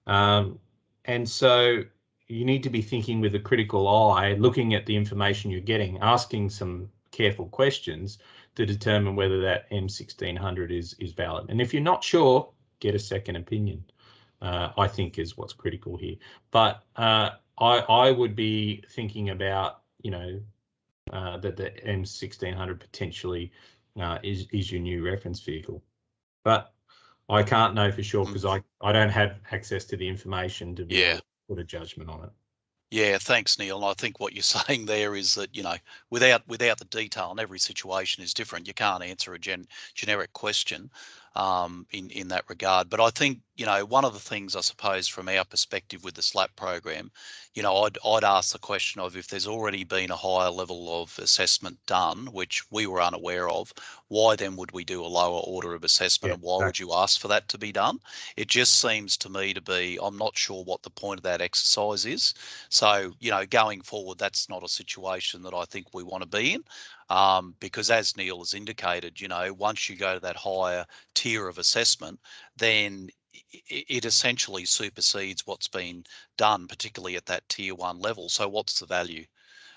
And so you need to be thinking with a critical eye, looking at the information you're getting, asking some careful questions to determine whether that M1600 is valid. And if you're not sure, get a second opinion, I think is what's critical here. But I would be thinking about, you know, that the M1600 potentially is your new reference vehicle. But I can't know for sure because I don't have access to the information to be able to put a judgment on it. Yeah, thanks, Neil. And I think what you're saying there is that, you know, without the detail, and every situation is different, you can't answer a generic question in that regard. But I think, you know, one of the things, I suppose, from our perspective with the SLAP program, you know, I'd ask the question of, if there's already been a higher level of assessment done, which we were unaware of, why then would we do a lower order of assessment, and why would you ask for that to be done? It just seems to me to be, I'm not sure what the point of that exercise is. So, you know, going forward, that's not a situation that I think we want to be in, because as Neil has indicated, you know, once you go to that higher tier of assessment, then it essentially supersedes what's been done, particularly at that tier 1 level. So what's the value?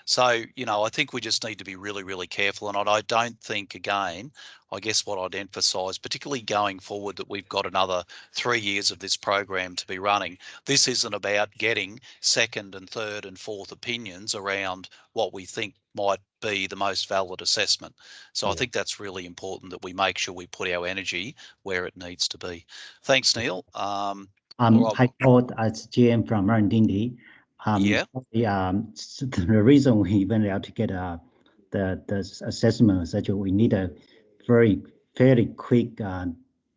So, you know, I think we just need to be really, really careful. And I don't think, again, I guess what I'd emphasise, particularly going forward, that we've got another 3 years of this program to be running. This isn't about getting second and third and fourth opinions around what we think might be the most valid assessment. So I think that's really important, that we make sure we put our energy where it needs to be. Thanks, Neil. Hi, Todd, it's GM from Marindindi. The reason we went out to get the assessment is that we need a fairly quick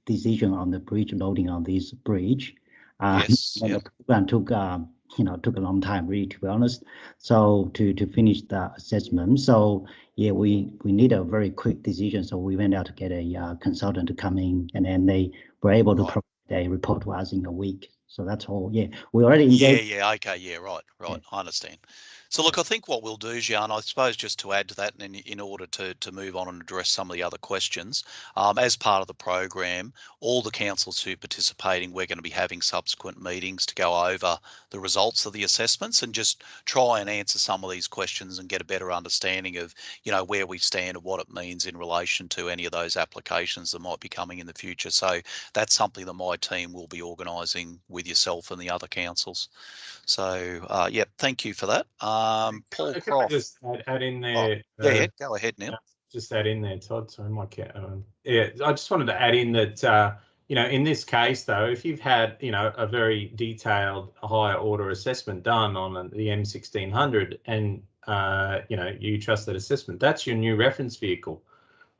decision on the bridge loading on this bridge. The program took a long time, really, to be honest. So to finish the assessment, so yeah, we need a very quick decision. So we went out to get a consultant to come in, and then they were able to provide a report to us in a week. So that's all. Yeah, we already engaged. Right. I understand. So look, I think what we'll do, Jean, I suppose, just to add to that, and in order to move on and address some of the other questions, as part of the program, all the councils who are participating, we're going to be having subsequent meetings to go over the results of the assessments and just try and answer some of these questions and get a better understanding of, you know, where we stand and what it means in relation to any of those applications that might be coming in the future. So that's something that my team will be organising with yourself and the other councils. So, yeah, thank you for that. Paul Can Croft. I just add in there? Go ahead, Neil. Just add in there, Todd. Sorry, I just wanted to add in that, you know, in this case, though, if you've had, you know, a very detailed higher order assessment done on the M1600 and, you know, you trust that assessment, that's your new reference vehicle,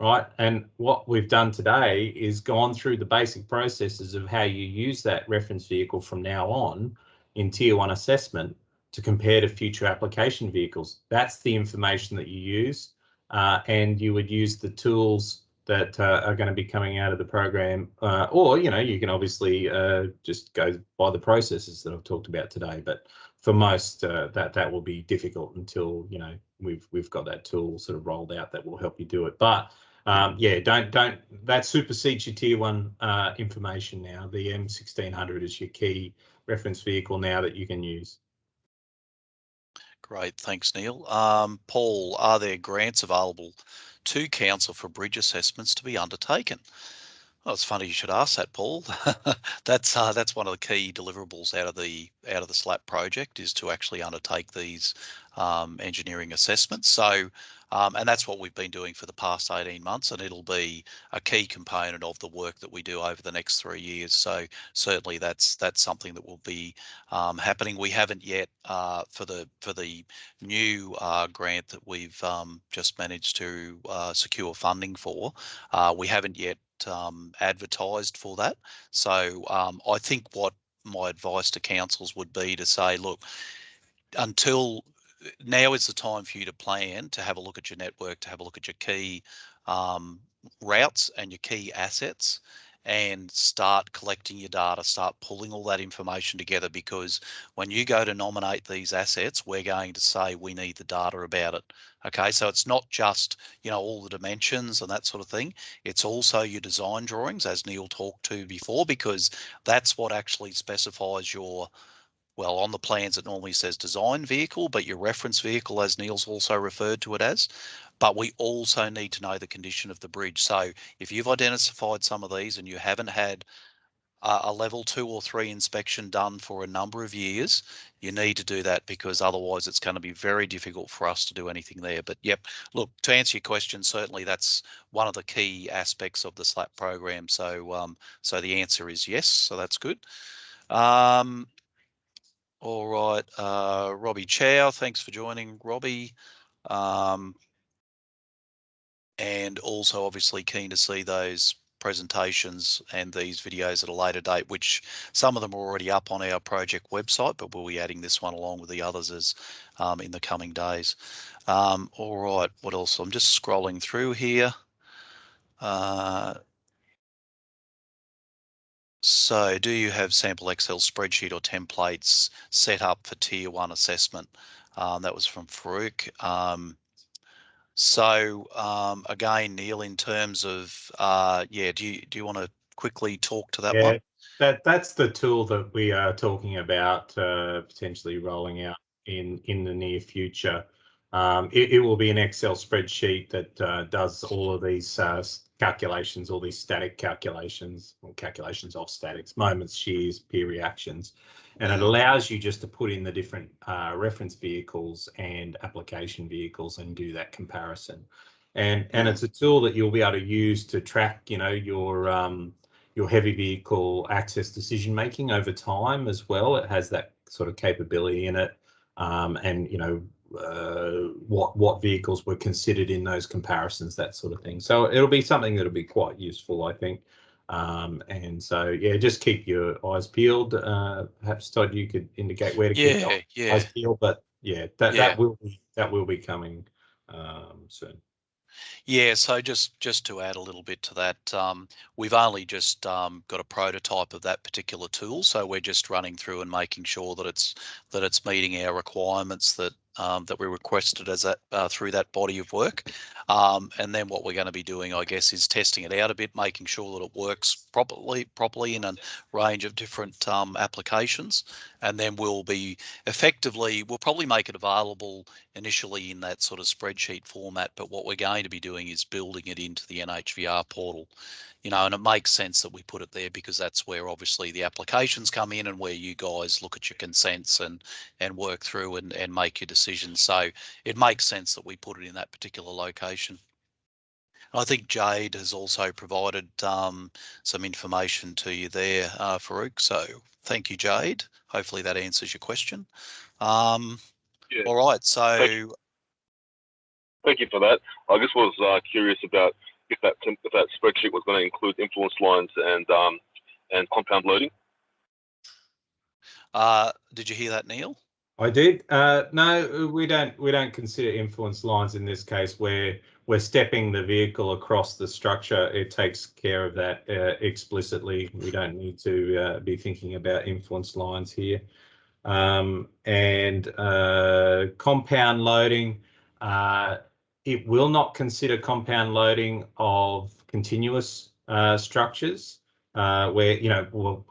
right? And what we've done today is gone through the basic processes of how you use that reference vehicle from now on in tier 1 assessment to compare to future application vehicles. That's the information that you use, and you would use the tools that are going to be coming out of the program, or, you know, you can obviously just go by the processes that I've talked about today. But for most, that will be difficult until, you know, we've got that tool sort of rolled out that will help you do it. But yeah, don't that supersedes your tier 1 information now. The M1600 is your key reference vehicle now that you can use. Great, thanks, Neil. Paul, are there grants available to council for bridge assessments to be undertaken? Well, it's funny you should ask that, Paul. That's one of the key deliverables out of the SLAP project, is to actually undertake these engineering assessments. So, and that's what we've been doing for the past 18 months, and it'll be a key component of the work that we do over the next 3 years. So certainly that's something that will be happening. We haven't yet for the new grant that we've just managed to secure funding for. We haven't yet advertised for that. So I think what my advice to councils would be to say, look, until now is the time for you to plan, to have a look at your network, to have a look at your key routes and your key assets, and start collecting your data, start pulling all that information together, because when you go to nominate these assets, we're going to say we need the data about it. Okay, so it's not just, you know, all the dimensions and that sort of thing. It's also your design drawings, as Neil talked to before, because that's what actually specifies your, well, on the plans it normally says design vehicle, but your reference vehicle, as Neil's also referred to it as. But we also need to know the condition of the bridge. So if you've identified some of these and you haven't had a level 2 or 3 inspection done for a number of years, you need to do that, because otherwise it's going to be very difficult for us to do anything there. But yep, look, to answer your question, certainly that's one of the key aspects of the SLAAP program. So so the answer is yes, so that's good. All right, Robbie Chow, thanks for joining, Robbie. And also obviously keen to see those presentations and these videos at a later date, which some of them are already up on our project website, but we'll be adding this one along with the others as in the coming days. All right, what else? I'm just scrolling through here. So do you have sample Excel spreadsheet or templates set up for tier 1 assessment? That was from Farouk. So again, Neil, in terms of, yeah, do you want to quickly talk to that one? That's the tool that we are talking about potentially rolling out in the near future. It will be an Excel spreadsheet that does all of these calculations, all these static calculations, or calculations of statics, moments, shears, peer reactions, and it allows you just to put in the different reference vehicles and application vehicles and do that comparison. And it's a tool that you'll be able to use to track, you know, your heavy vehicle access decision making over time as well. It has that sort of capability in it, and you know, what vehicles were considered in those comparisons, that sort of thing. So it'll be something that'll be quite useful, I think. And so yeah, just keep your eyes peeled. Perhaps Todd, you could indicate where to keep your eyes peeled. But yeah, that will be coming soon. Yeah, so just to add a little bit to that, we've only just got a prototype of that particular tool, so we're just running through and making sure that it's meeting our requirements that we requested as that through that body of work. And then what we're going to be doing, I guess, is testing it out a bit, making sure that it works properly in a range of different applications. And then we'll probably make it available initially in that sort of spreadsheet format, but what we're going to be doing is building it into the NHVR portal. You know, and it makes sense that we put it there because that's where obviously the applications come in and where you guys look at your consents and work through and make your decisions. So it makes sense that we put it in that particular location. I think Jade has also provided some information to you there, Farouk. So thank you, Jade. Hopefully that answers your question. Yeah. All right, so thank you for that. I just was curious about if that spreadsheet was going to include influence lines and compound loading. Did you hear that, Neil? I did. No, we don't consider influence lines in this case. Where we're stepping the vehicle across the structure, it takes care of that explicitly. We don't need to be thinking about influence lines here. And compound loading, it will not consider compound loading of continuous structures where, you know, well,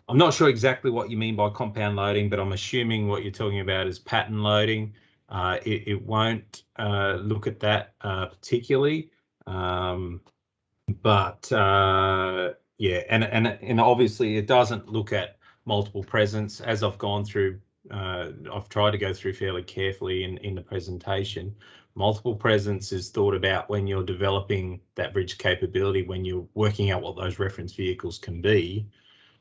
I'm not sure exactly what you mean by compound loading, but I'm assuming what you're talking about is pattern loading. It won't look at that particularly, but yeah, and obviously it doesn't look at multiple presence. As I've gone through I've tried to go through fairly carefully in the presentation. Multiple presence is thought about when you're developing that bridge capability, when you're working out what those reference vehicles can be.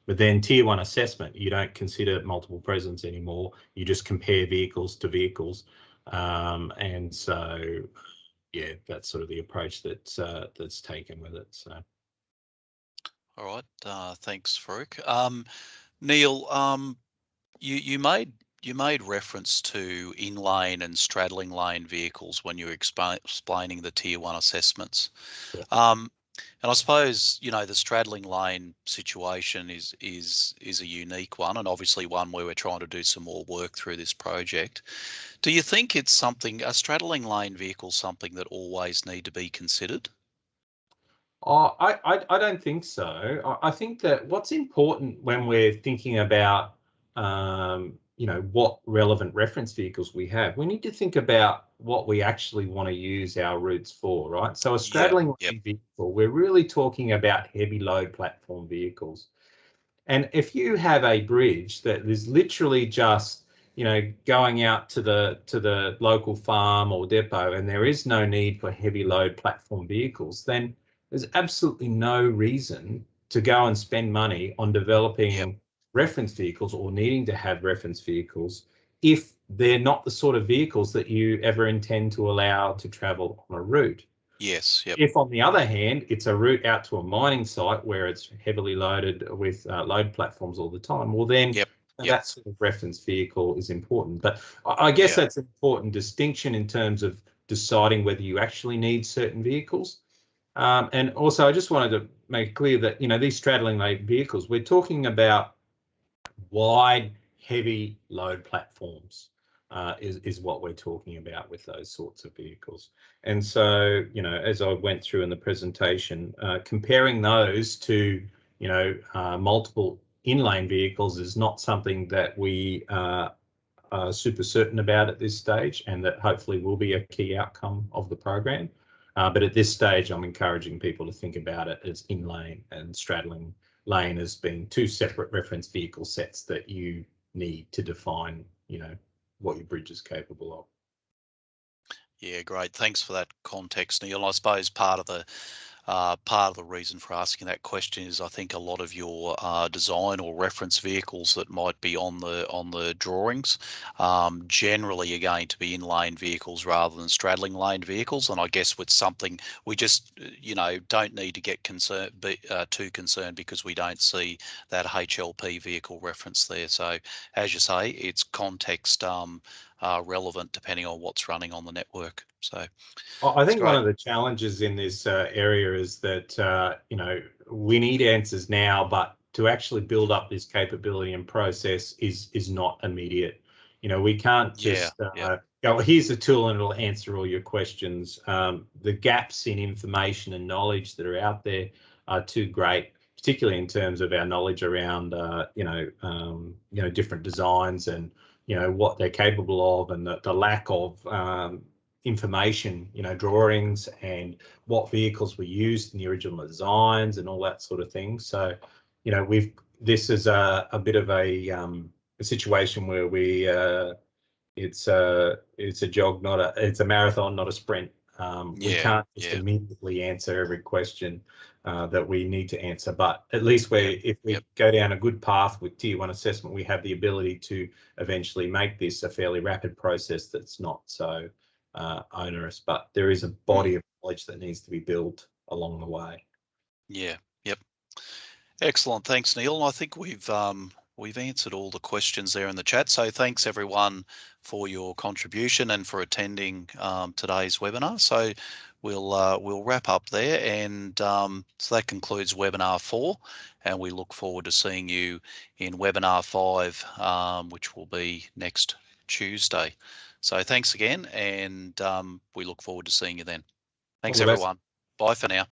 But then tier 1 assessment, you don't consider multiple presence anymore. You just compare vehicles to vehicles. And so, yeah, that's sort of the approach that's taken with it. So. All right. Thanks, Farouk. Neil, you made reference to in-lane and straddling lane vehicles when you were explaining the tier 1 assessments. Yeah. And I suppose, you know, the straddling lane situation is a unique one, and obviously one where we're trying to do some more work through this project. Do you think it's something, a straddling lane vehicle, something that always need to be considered? Oh, I don't think so. I think that what's important when we're thinking about, you know, what relevant reference vehicles we have, we need to think about what we actually want to use our routes for, right? So a straddling lane vehicle, we're really talking about heavy load platform vehicles. And if you have a bridge that is literally just, you know, going out to the local farm or depot, and there is no need for heavy load platform vehicles, then there's absolutely no reason to go and spend money on developing reference vehicles or needing to have reference vehicles if they're not the sort of vehicles that you ever intend to allow to travel on a route. Yes. Yep. If, on the other hand, it's a route out to a mining site where it's heavily loaded with load platforms all the time, well, then that sort of reference vehicle is important. But I guess that's an important distinction in terms of deciding whether you actually need certain vehicles. And also, I just wanted to make it clear that, you know, these straddling lane vehicles, we're talking about wide, heavy load platforms. Is what we're talking about with those sorts of vehicles. And so, you know, as I went through in the presentation, comparing those to, you know, multiple in-lane vehicles is not something that we are super certain about at this stage, and that hopefully will be a key outcome of the program. But at this stage, I'm encouraging people to think about it as in-lane and straddling lane as being two separate reference vehicle sets that you need to define, you know, what your bridge is capable of. Yeah, great. Thanks for that context, Neil. I suppose part of the reason for asking that question is I think a lot of your design or reference vehicles that might be on the drawings generally are going to be in-lane vehicles rather than straddling lane vehicles. And I guess with something we just, you know, don't need to get too concerned because we don't see that HLP vehicle reference there. So as you say, it's context relevant depending on what's running on the network. So I think one of the challenges in this area is that, you know, we need answers now, but to actually build up this capability and process is not immediate. You know, we can't just go, here's a tool and it'll answer all your questions. The gaps in information and knowledge that are out there are too great, particularly in terms of our knowledge around, you know, different designs and, you know, what they're capable of, and the lack of information, you know, drawings and what vehicles were used in the original designs and all that sort of thing. So, you know, this is a bit of a situation where it's a jog, it's a marathon, not a sprint. We can't just immediately answer every question that we need to answer, but at least if we go down a good path with tier 1 assessment, we have the ability to eventually make this a fairly rapid process that's not so onerous, but there is a body of knowledge that needs to be built along the way. Yeah. Yep. Excellent. Thanks, Neil. And I think we've answered all the questions there in the chat. So thanks everyone for your contribution and for attending today's webinar. So we'll wrap up there, and so that concludes webinar 4, and we look forward to seeing you in webinar 5, which will be next Tuesday. So thanks again, and we look forward to seeing you then. Thanks everyone. Bye for now.